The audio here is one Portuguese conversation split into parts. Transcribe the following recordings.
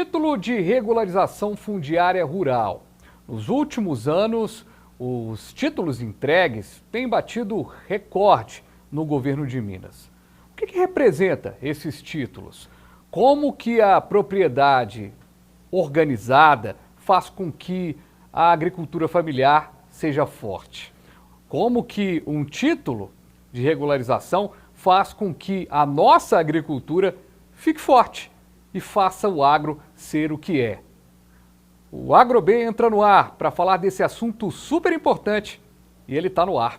Título de regularização fundiária rural. Nos últimos anos, os títulos entregues têm batido recorde no governo de Minas. O que representa esses títulos? Como que a propriedade organizada faz com que a agricultura familiar seja forte? Como que um título de regularização faz com que a nossa agricultura fique forte e faça o agro ser o que é? O AgroB entra no ar para falar desse assunto super importante e ele está no ar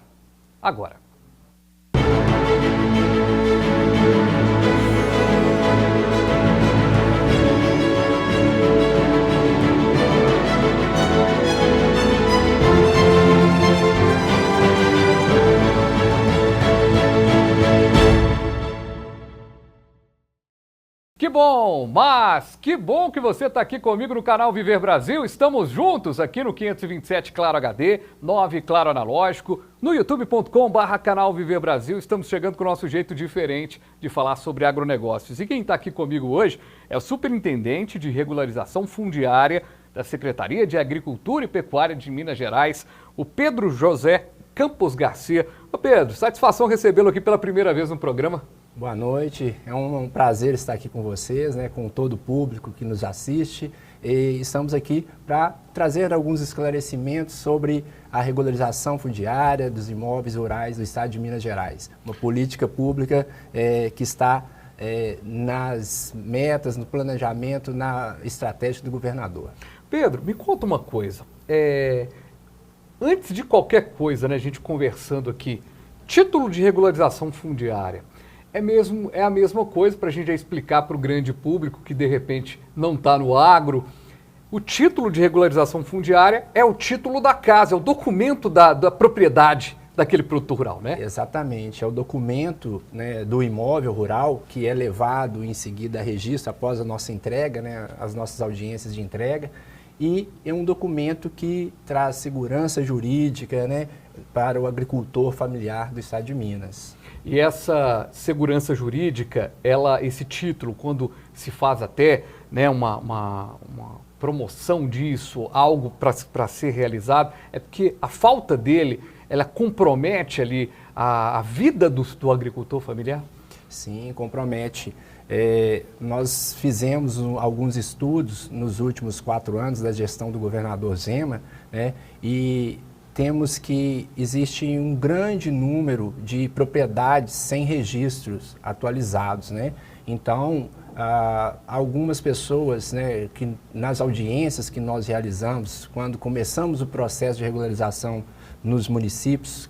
agora. Que bom, mas que bom que você está aqui comigo no canal Viver Brasil. Estamos juntos aqui no 527 Claro HD, 9 Claro Analógico, no youtube.com/canal Viver Brasil. Estamos chegando com o nosso jeito diferente de falar sobre agronegócios. E quem está aqui comigo hoje é o superintendente de regularização fundiária da Secretaria de Agricultura e Pecuária de Minas Gerais, o Pedro José Campos Garcia. Ô Pedro, satisfação recebê-lo aqui pela primeira vez no programa. Boa noite, é um prazer estar aqui com vocês, com todo o público que nos assiste, e estamos aqui para trazer alguns esclarecimentos sobre a regularização fundiária dos imóveis rurais do estado de Minas Gerais, uma política pública que está nas metas, no planejamento, na estratégia do governador. Pedro, me conta uma coisa, antes de qualquer coisa, a gente conversando aqui, título de regularização fundiária, é a mesma coisa para a gente já explicar para o grande público que de repente não está no agro. O título de regularização fundiária é o título da casa, é o documento da propriedade daquele produto rural, né? Exatamente, é o documento do imóvel rural que é levado em seguida a registro após a nossa entrega, as nossas audiências de entrega, e é um documento que traz segurança jurídica para o agricultor familiar do estado de Minas. E essa segurança jurídica, esse título, quando se faz até uma promoção disso, algo para ser realizado, é porque a falta dele, ela compromete ali a vida do agricultor familiar? Sim, compromete. Nós fizemos alguns estudos nos últimos 4 anos da gestão do governador Zema, e temos que existe um grande número de propriedades sem registros atualizados, Então, algumas pessoas, que nas audiências que nós realizamos, quando começamos o processo de regularização nos municípios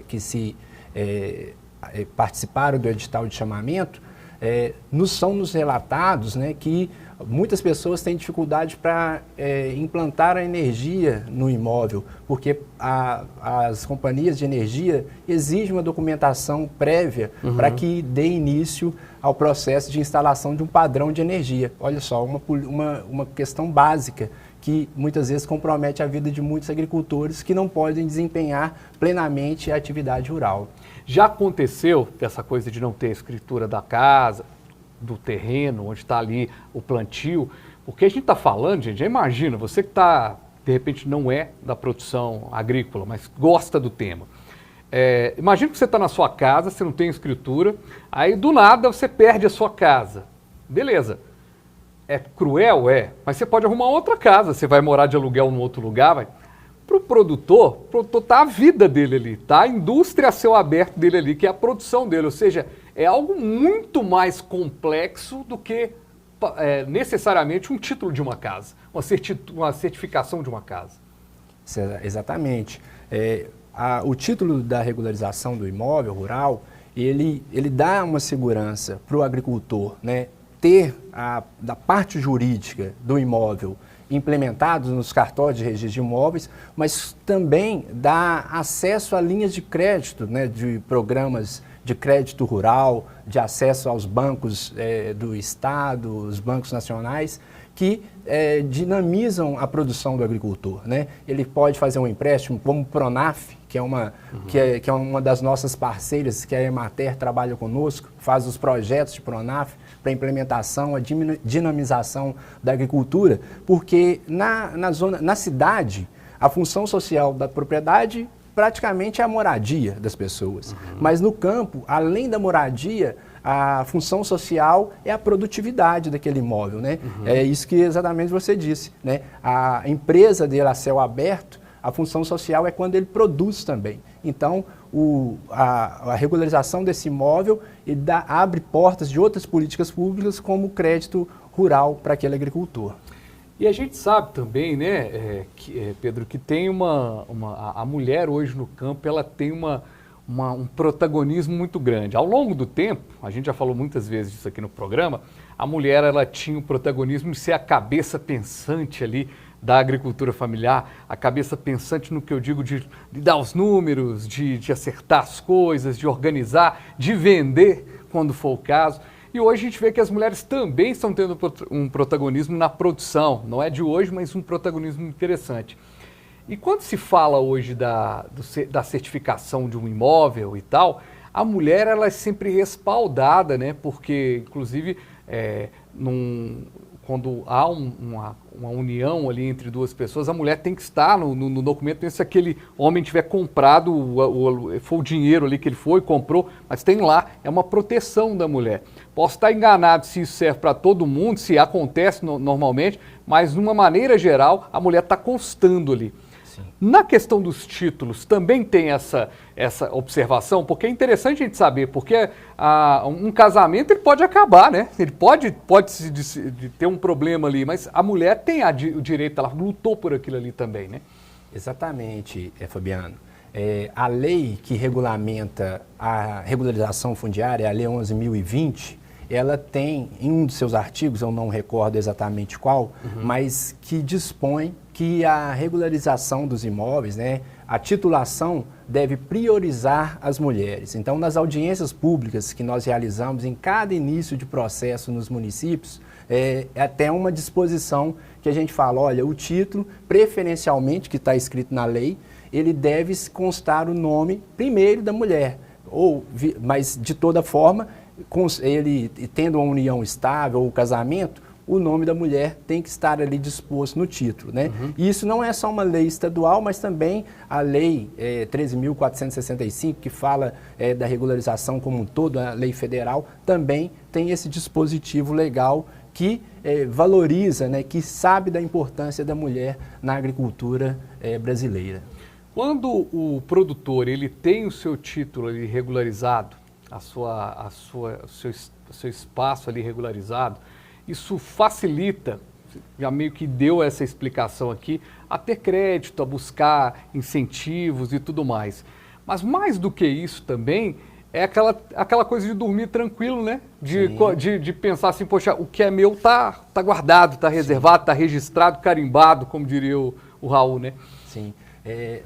que participaram do edital de chamamento, nos relatados que muitas pessoas têm dificuldade para implantar a energia no imóvel, porque as companhias de energia exigem uma documentação prévia para que dê início ao processo de instalação de um padrão de energia. Olha só, uma questão básica que muitas vezes compromete a vida de muitos agricultores que não podem desempenhar plenamente a atividade rural. Já aconteceu dessa coisa de não ter escritura da casa, do terreno, onde está ali o plantio? Porque a gente está falando, gente, já imagina, você que de repente não é da produção agrícola, mas gosta do tema. Imagina que você está na sua casa, você não tem escritura, aí do nada você perde a sua casa. Beleza. É cruel? Mas você pode arrumar outra casa, você vai morar de aluguel em outro lugar, Para o produtor está a vida dele ali, está a indústria a céu aberto dele ali, que é a produção dele, ou seja, é algo muito mais complexo do que necessariamente um título de uma casa, uma certificação de uma casa. Exatamente. O título da regularização do imóvel rural, ele dá uma segurança para o agricultor, ter da parte jurídica do imóvel implementados nos cartórios de registro de imóveis, mas também dá acesso a linhas de crédito, de programas de crédito rural, de acesso aos bancos do Estado, os bancos nacionais, que dinamizam a produção do agricultor, né? Ele pode fazer um empréstimo, como o Pronaf, que é uma das nossas parceiras, que a Emater trabalha conosco, faz os projetos de Pronaf para implementação, a dinamização da agricultura, porque na cidade, a função social da propriedade praticamente é a moradia das pessoas. Mas no campo, além da moradia, a função social é a produtividade daquele imóvel, né? É isso que exatamente você disse, né? A empresa dele a céu aberto, a função social é quando ele produz também. Então, a regularização desse imóvel abre portas de outras políticas públicas, como o crédito rural para aquele agricultor. E a gente sabe também, né, Pedro, que tem a mulher hoje no campo, ela tem um protagonismo muito grande. Ao longo do tempo, a gente já falou muitas vezes disso aqui no programa, a mulher ela tinha o protagonismo de ser a cabeça pensante ali da agricultura familiar, a cabeça pensante no que eu digo de dar os números, de acertar as coisas, de organizar, de vender quando for o caso. E hoje a gente vê que as mulheres também estão tendo um protagonismo na produção, não é de hoje, mas um protagonismo interessante. E quando se fala hoje da certificação de um imóvel e tal, a mulher ela é sempre respaldada, né? Porque, inclusive, quando há uma união ali entre duas pessoas, a mulher tem que estar no documento, se aquele homem tiver comprado, foi o dinheiro ali que ele foi, comprou, mas tem lá, é uma proteção da mulher. Posso estar enganado se isso serve para todo mundo, se acontece normalmente, mas de uma maneira geral, a mulher está constando ali. Sim. Na questão dos títulos, também tem essa observação, porque é interessante a gente saber, porque um casamento ele pode acabar, né? Ele pode ter um problema ali, mas a mulher tem o direito, ela lutou por aquilo ali também, né? Exatamente, Fabiano. A lei que regulamenta a regularização fundiária, a Lei 11.020, ela tem, em um dos seus artigos, eu não recordo exatamente qual, mas que dispõe que a regularização dos imóveis, né, a titulação deve priorizar as mulheres. Então, nas audiências públicas que nós realizamos em cada início de processo nos municípios, é até uma disposição que a gente fala, olha, o título, preferencialmente, que está escrito na lei, ele deve constar o nome primeiro da mulher, mas de toda forma, ele tendo uma união estável ou casamento, o nome da mulher tem que estar ali disposto no título, né? E isso não é só uma lei estadual, mas também a lei 13.465, que fala da regularização como um todo, a lei federal, também tem esse dispositivo legal que valoriza, né, que sabe da importância da mulher na agricultura brasileira. Quando o produtor ele tem o seu título ali regularizado, o seu espaço ali regularizado, isso facilita, já meio que deu essa explicação aqui, a ter crédito, a buscar incentivos e tudo mais. Mas mais do que isso também é aquela coisa de dormir tranquilo, né? De pensar assim, poxa, o que é meu tá guardado, tá reservado, tá registrado, carimbado, como diria o Raul, né? Sim.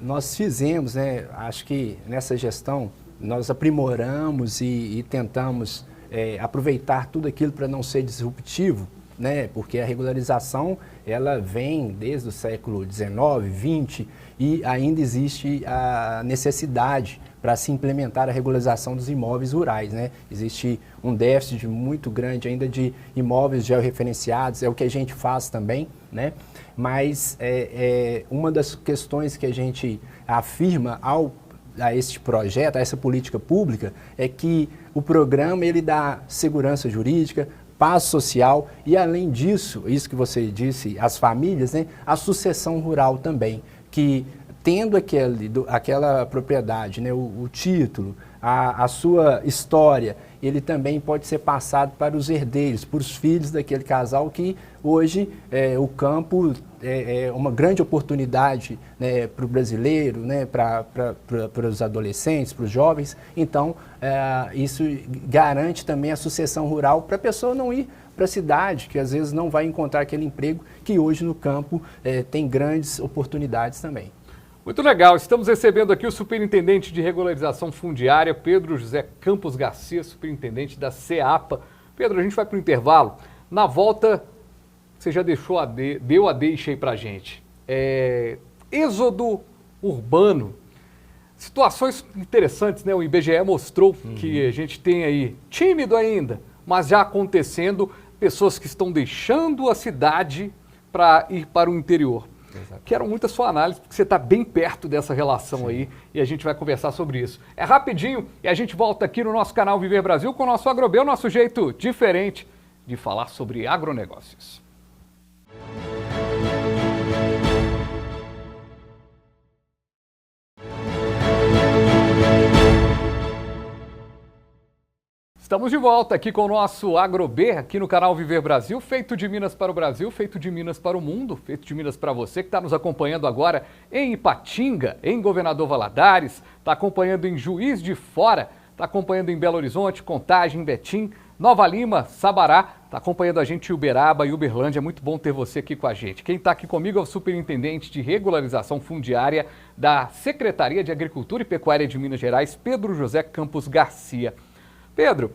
Nós fizemos, né, acho que nessa gestão, nós aprimoramos e tentamos aproveitar tudo aquilo para não ser disruptivo, né, porque a regularização ela vem desde o século XIX, XX e ainda existe a necessidade para se implementar a regularização dos imóveis rurais, né? Existe um déficit muito grande ainda de imóveis georreferenciados, é o que a gente faz também, né? Mas uma das questões que a gente afirma a este projeto, a essa política pública, é que o programa ele dá segurança jurídica, paz social e, além disso, isso que você disse, as famílias, né, a sucessão rural também, que tendo aquela propriedade, né, o título, a sua história, ele também pode ser passado para os herdeiros, para os filhos daquele casal que hoje o campo é uma grande oportunidade, né, para o brasileiro, né, para os adolescentes, para os jovens. Então, isso garante também a sucessão rural para a pessoa não ir para a cidade, que às vezes não vai encontrar aquele emprego que hoje no campo tem grandes oportunidades também. Muito legal, estamos recebendo aqui o superintendente de regularização fundiária, Pedro José Campos Garcia, superintendente da CEAPA. Pedro, a gente vai para o intervalo. Na volta, você já deu a deixa aí pra gente. Êxodo urbano. Situações interessantes, né? O IBGE mostrou que a gente tem aí, tímido ainda, mas já acontecendo, pessoas que estão deixando a cidade para ir para o interior. Exato. Quero muito a sua análise, porque você está bem perto dessa relação aí e a gente vai conversar sobre isso. É rapidinho e a gente volta aqui no nosso canal Viver Brasil com o nosso AgroB, o nosso jeito diferente de falar sobre agronegócios. Estamos de volta aqui com o nosso AgroB, aqui no canal Viver Brasil, feito de Minas para o Brasil, feito de Minas para o mundo, feito de Minas para você que está nos acompanhando agora em Ipatinga, em Governador Valadares, está acompanhando em Juiz de Fora, está acompanhando em Belo Horizonte, Contagem, Betim, Nova Lima, Sabará, está acompanhando a gente em Uberaba e Uberlândia. É muito bom ter você aqui com a gente. Quem está aqui comigo é o Superintendente de Regularização Fundiária da Secretaria de Agricultura e Pecuária de Minas Gerais, Pedro José Campos Garcia. Pedro,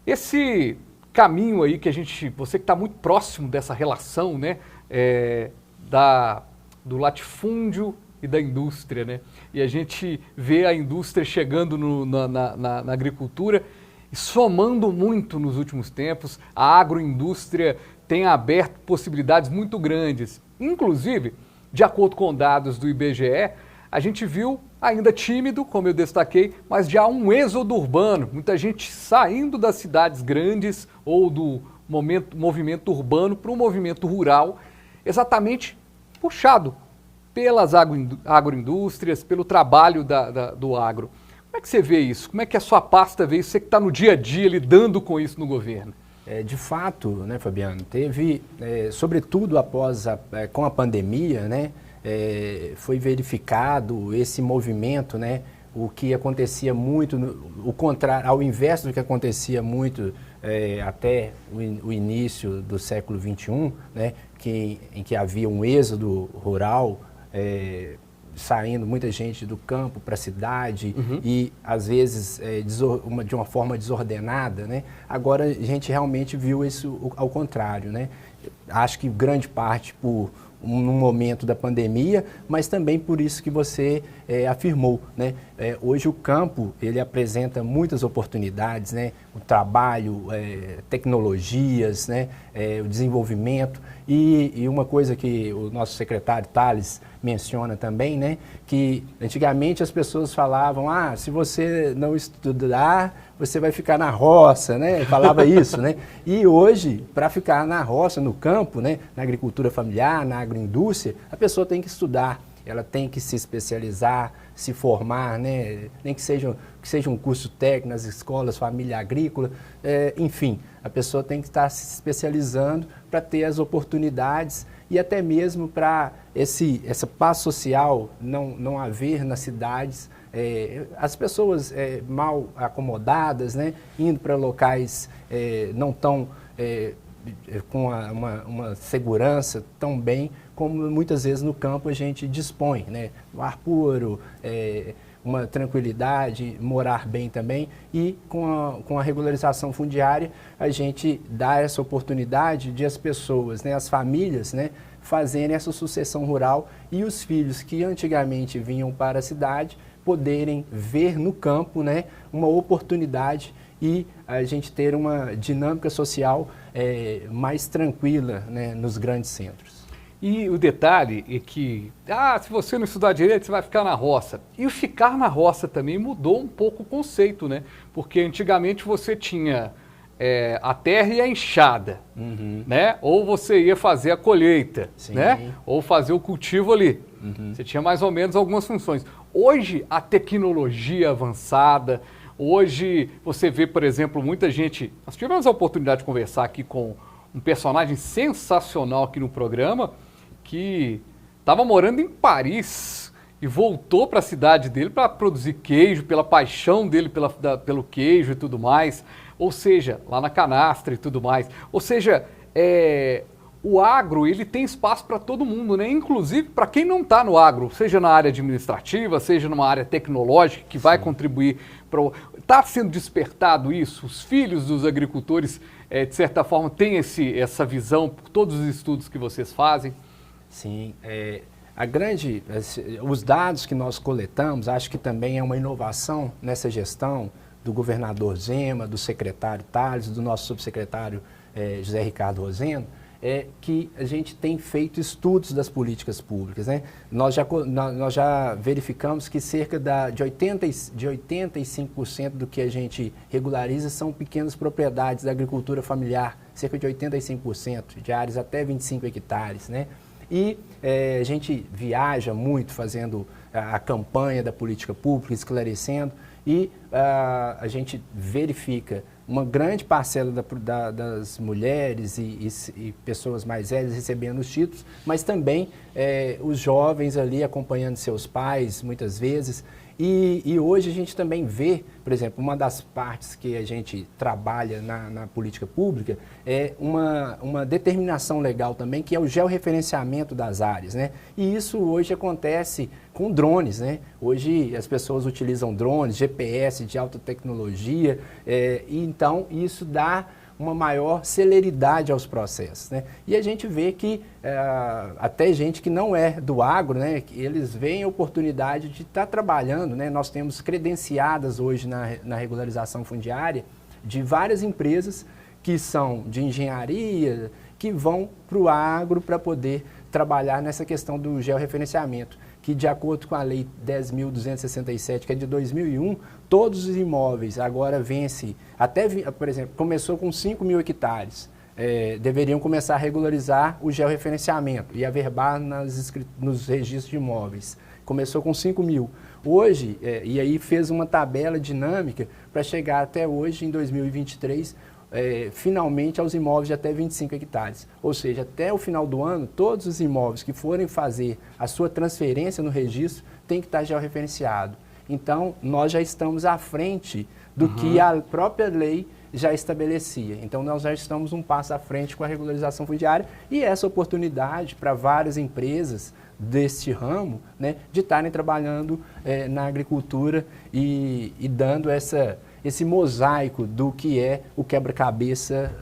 esse caminho aí que você que está muito próximo dessa relação, né, do latifúndio e da indústria, né, e a gente vê a indústria chegando na agricultura e somando muito nos últimos tempos, a agroindústria tem aberto possibilidades muito grandes, inclusive, de acordo com dados do IBGE, a gente viu ainda tímido, como eu destaquei, mas já um êxodo urbano, muita gente saindo das cidades grandes ou do movimento urbano para o movimento rural, exatamente puxado pelas agroindústrias, pelo trabalho do agro. Como é que você vê isso? Como é que a sua pasta vê isso? Você que está no dia a dia lidando com isso no governo. De fato, né, Fabiano, teve, sobretudo com a pandemia, né, foi verificado esse movimento, né, o que acontecia muito, o contrário, ao invés do que acontecia muito até o início do século XXI, né, em que havia um êxodo rural, saindo muita gente do campo para a cidade e, às vezes, de uma forma desordenada, né? Agora a gente realmente viu isso ao contrário, né? Acho que grande parte no momento da pandemia, mas também por isso que você afirmou, né? Hoje o campo, ele apresenta muitas oportunidades, né? O trabalho, tecnologias, né? O desenvolvimento e uma coisa que o nosso secretário Thales menciona também, né? Que antigamente as pessoas falavam, se você não estudar, você vai ficar na roça, né? Falava isso, né? E hoje, para ficar na roça, no campo, né? Na agricultura familiar, na agroindústria, a pessoa tem que estudar, ela tem que se especializar, se formar, né? Nem que seja um curso técnico nas escolas, família agrícola, enfim, a pessoa tem que estar se especializando para ter as oportunidades e até mesmo para essa paz social não haver nas cidades, as pessoas mal acomodadas, né? Indo para locais não tão com uma segurança tão bem como muitas vezes no campo a gente dispõe, né? O ar puro, uma tranquilidade, morar bem também e com a regularização fundiária a gente dá essa oportunidade de as pessoas, né, as famílias, né, fazerem essa sucessão rural e os filhos que antigamente vinham para a cidade poderem ver no campo, né, uma oportunidade e a gente ter uma dinâmica social mais tranquila, né, nos grandes centros. E o detalhe é que, se você não estudar direito, você vai ficar na roça. E o ficar na roça também mudou um pouco o conceito, né? Porque antigamente você tinha a terra e a enxada, né? Ou você ia fazer a colheita, né? Ou fazer o cultivo ali. Você tinha mais ou menos algumas funções. Hoje, a tecnologia avançada, hoje você vê, por exemplo, muita gente... Nós tivemos a oportunidade de conversar aqui com um personagem sensacional aqui no programa, que estava morando em Paris e voltou para a cidade dele para produzir queijo, pela paixão dele pelo queijo e tudo mais, ou seja, lá na canastra e tudo mais. Ou seja, o agro, ele tem espaço para todo mundo, né? Inclusive para quem não está no agro, seja na área administrativa, seja numa área tecnológica, que vai contribuir para... Está sendo despertado isso? Os filhos dos agricultores de certa forma, tem essa visão por todos os estudos que vocês fazem? Sim, os dados que nós coletamos, acho que também é uma inovação nessa gestão do governador Zema, do secretário Tales, do nosso subsecretário José Ricardo Roseno, é que a gente tem feito estudos das políticas públicas, né? Nós já verificamos que cerca de 85% do que a gente regulariza são pequenas propriedades da agricultura familiar, cerca de 85%, de áreas até 25 hectares, né? E a gente viaja muito fazendo a campanha da política pública, esclarecendo, e a gente verifica uma grande parcela das mulheres e pessoas mais velhas recebendo os títulos, mas também os jovens ali acompanhando seus pais, muitas vezes. E hoje a gente também vê, por exemplo, uma das partes que a gente trabalha na política pública é uma determinação legal também, que é o georreferenciamento das áreas, né? E isso hoje acontece com drones, né? Hoje as pessoas utilizam drones, GPS de alta tecnologia, e então isso dá uma maior celeridade aos processos, né? E a gente vê que até gente que não é do agro, né, eles veem a oportunidade de estar trabalhando, né? Nós temos credenciadas hoje na regularização fundiária de várias empresas que são de engenharia, que vão para o agro para poder trabalhar nessa questão do georreferenciamento, que de acordo com a Lei 10.267, que é de 2001, todos os imóveis agora vence, por exemplo, começou com 5.000 hectares, deveriam começar a regularizar o georreferenciamento e averbar nos registros de imóveis. Começou com 5.000. Hoje, e aí fez uma tabela dinâmica para chegar até hoje, em 2023, finalmente aos imóveis de até 25 hectares. Ou seja, até o final do ano, todos os imóveis que forem fazer a sua transferência no registro têm que estar georreferenciado. Então, nós já estamos à frente do que a própria lei já estabelecia. Então, nós já estamos um passo à frente com a regularização fundiária e essa oportunidade para várias empresas deste ramo, né, de estarem trabalhando na agricultura e dando esse mosaico do que é o quebra-cabeça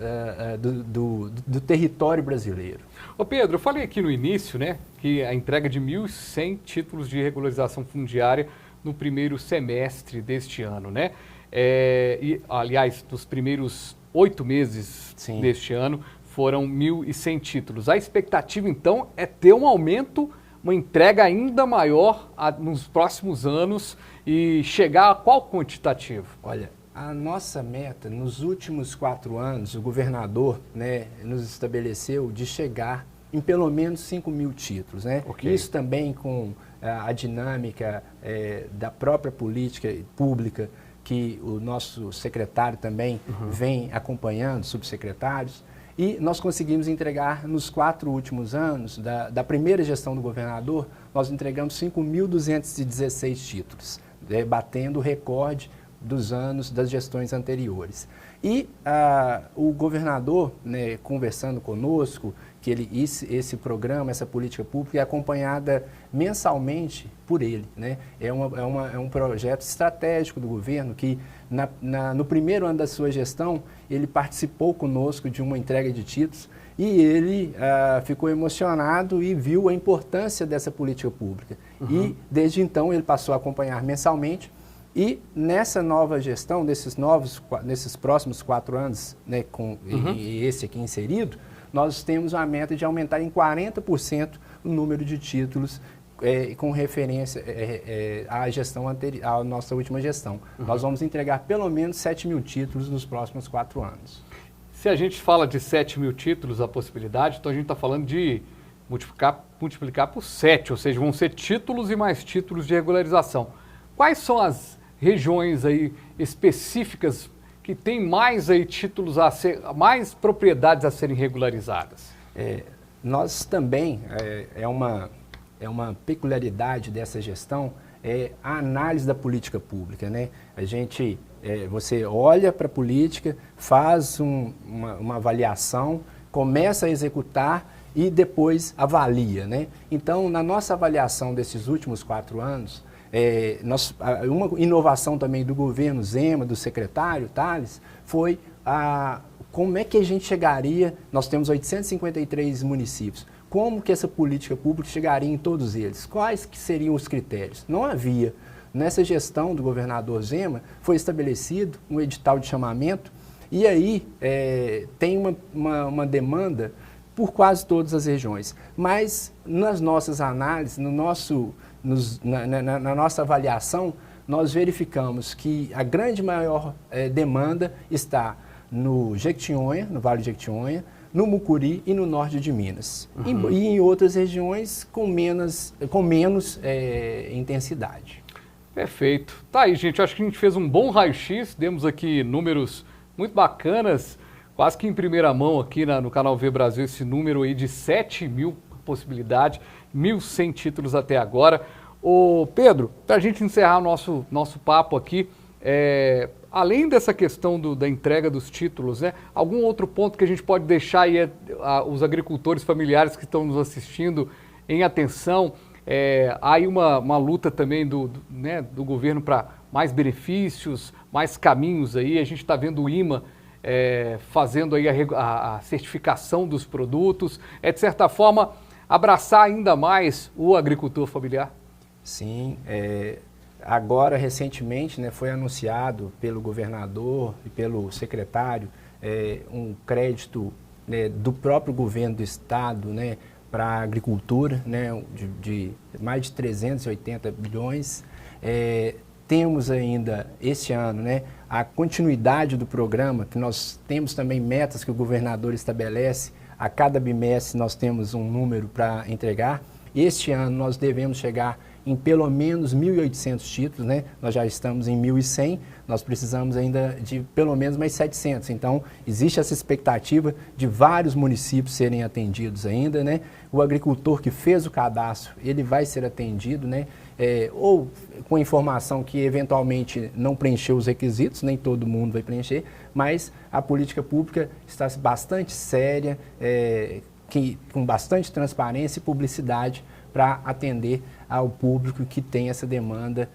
do território brasileiro. Ô Pedro, eu falei aqui no início, né, que a entrega de 1.100 títulos de regularização fundiária no primeiro semestre deste ano, né? E, aliás, nos primeiros 8 meses Sim. deste ano foram 1.100 títulos. A expectativa, então, é ter um aumento, uma entrega ainda maior nos próximos anos e chegar a qual quantitativo? Olha, a nossa meta, nos últimos 4 anos, o governador, né, nos estabeleceu de chegar em pelo menos 5.000 títulos, né? Okay. Isso também com a dinâmica da própria política pública, que o nosso secretário também vem acompanhando, subsecretários, e nós conseguimos entregar nos 4 últimos anos, da primeira gestão do governador, nós entregamos 5.216 títulos, batendo o recorde dos anos das gestões anteriores. E o governador, né, conversando conosco, que esse programa, essa política pública é acompanhada mensalmente por ele, né? É um projeto estratégico do governo que, no primeiro ano da sua gestão, ele participou conosco de uma entrega de títulos e ele ficou emocionado e viu a importância dessa política pública. E, desde então, ele passou a acompanhar mensalmente. E nessa nova gestão, nesses próximos 4 anos, né, e esse aqui inserido, nós temos uma meta de aumentar em 40% o número de títulos com referência à gestão anterior, à nossa última gestão. Nós vamos entregar pelo menos 7.000 títulos nos próximos 4 anos. Se a gente fala de 7.000 títulos, a possibilidade, então a gente está falando de multiplicar por 7, ou seja, vão ser títulos e mais títulos de regularização. Quais são as regiões aí específicas que têm mais aí títulos mais propriedades a serem regularizadas? Nós também, uma peculiaridade dessa gestão, a análise da política pública, né? A gente, você olha para a política, faz uma avaliação, começa a executar e depois avalia, né? Então, na nossa avaliação desses últimos 4 anos, uma inovação também do governo Zema, do secretário Tales, foi como é que a gente chegaria, nós temos 853 municípios, como que essa política pública chegaria em todos eles? Quais que seriam os critérios? Não havia. Nessa gestão do governador Zema, foi estabelecido um edital de chamamento e aí tem uma demanda por quase todas as regiões. Mas nas nossas análises, na nossa avaliação, nós verificamos que a grande maior demanda está no Jequitinhonha, no Vale do Jequitinhonha, no Mucuri e no norte de Minas. Uhum. E em outras regiões com menos intensidade. Perfeito. Tá aí, gente. Acho que a gente fez um bom raio-x, demos aqui números muito bacanas, quase que em primeira mão aqui no Canal V Brasil, esse número aí de 7.000 possibilidades, 1.100 títulos até agora. Ô Pedro, para a gente encerrar o nosso papo aqui, além dessa questão da entrega dos títulos, né, algum outro ponto que a gente pode deixar aí os agricultores familiares que estão nos assistindo em atenção? Há aí uma luta também do governo para mais benefícios, mais caminhos aí. A gente está vendo o IMA fazendo aí a certificação dos produtos. De certa forma, abraçar ainda mais o agricultor familiar? Sim, agora recentemente foi anunciado pelo governador e pelo secretário um crédito do próprio governo do estado, para a agricultura, de mais de 380 bilhões. Temos ainda este ano a continuidade do programa, que nós temos também metas que o governador estabelece. A cada bimestre nós temos um número para entregar. Este ano nós devemos chegar em pelo menos 1.800 títulos, Nós já estamos em 1.100, nós precisamos ainda de pelo menos mais 700. Então, existe essa expectativa de vários municípios serem atendidos ainda, O agricultor que fez o cadastro, ele vai ser atendido, ou com informação que eventualmente não preencheu os requisitos, nem todo mundo vai preencher, mas a política pública está bastante séria, com bastante transparência e publicidade para atender ao público que tem essa demanda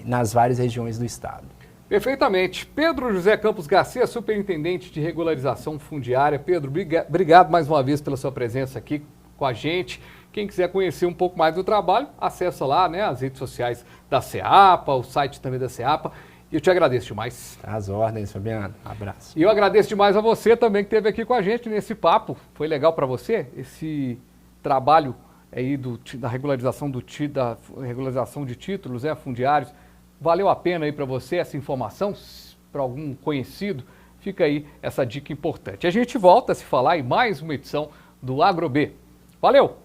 nas várias regiões do estado. Perfeitamente. Pedro José Campos Garcia, superintendente de regularização fundiária. Pedro, obrigado mais uma vez pela sua presença aqui com a gente. Quem quiser conhecer um pouco mais do trabalho, acessa lá as redes sociais da SEAPA, o site também da SEAPA. E eu te agradeço demais. Às ordens, Fabiano. Abraço. E eu agradeço demais a você também que esteve aqui com a gente nesse papo. Foi legal para você esse trabalho aí da regularização de títulos fundiários? Valeu a pena aí para você essa informação? Para algum conhecido? Fica aí essa dica importante. A gente volta a se falar em mais uma edição do AgroB. Valeu!